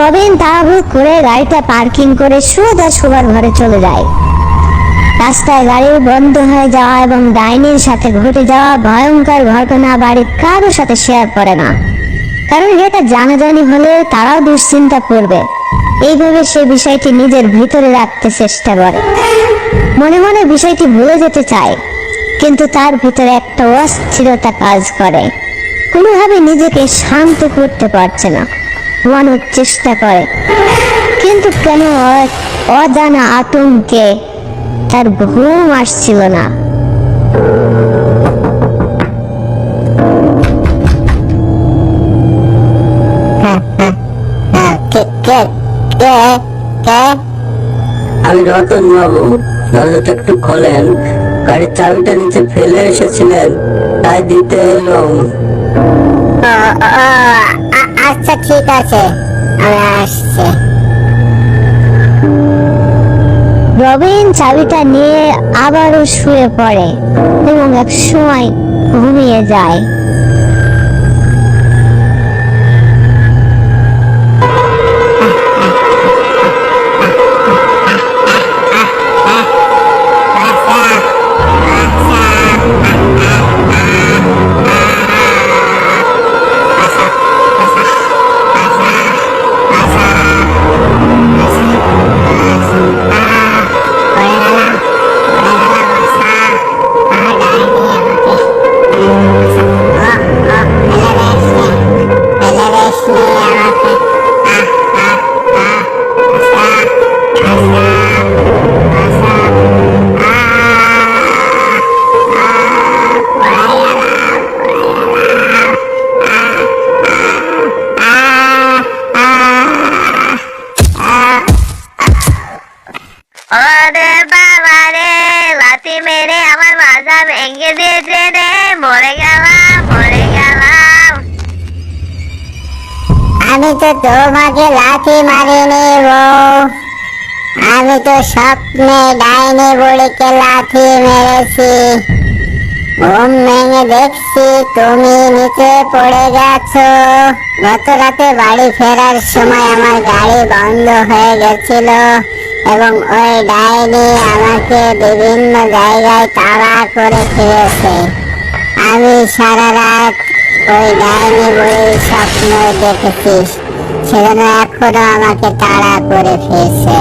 রবিন তাড়াহুড়ো করে গাড়িটা পার্কিং করে সোজা শোবার ঘরে চলে যায়। রাস্তায় গাড়ি বন্ধ হয়ে যাওয়া এবং ডাইনির সাথে ঘটে যাওয়া ভয়ঙ্কর ঘটনা বাড়ির কারোর সাথে শেয়ার করে না, কারণ এটা জানাজানি হলে তারাও দুশ্চিন্তা করবে। এইভাবে সে বিষয়টি নিজের ভিতরে রাখতে চেষ্টা করে, মনে মনে বিষয়টি ভুলে যেতে চায়, কিন্তু তার ভিতরে একটা অস্থিরতা কাজ করে। কোনোভাবে নিজেকে শান্ত করতে পারছে না, ঘুমানোর চেষ্টা করে, কিন্তু কেন অজানা আতঙ্কে তার ঘুম আসছিল না। আমি রতন বাবু, দরজাটা একটু খোলেন। গাড়ির চাবিটা নিচে ফেলে এসেছিলেন, তাই দিতে এলাম। আচ্ছা ঠিক আছে, আমি আসছি। রবিন চাবিটা নিয়ে আবারও শুয়ে পড়ে এবং এক সময় ঘুমিয়ে যায়। ওরে বাবা রে, লাথি মেরে আমার মাজা ভেঙে দিয়েছে রে, মরে গেলাম। আমি তো তোমাকে লাথি মারিনি বউ, আমি তো স্বপ্নে ডাইনি বুড়িকে লাথি মেরেছি। ঘুম ভেঙে দেখছি তুমি নিচে পড়ে গেছো। গত রাতে বাড়ি ফেরার সময় আমার গাড়ি বন্ধ হয়ে গেছিল এবং ওই ডাইনি আমাকে বিভিন্ন জায়গায় তাড়া করে ফিরেছে। আমি সারা রাত ওই ডাইনি বুড়ির স্বপ্ন দেখেছি, সেজন্য এখনো আমাকে তাড়া করে ফিরছে।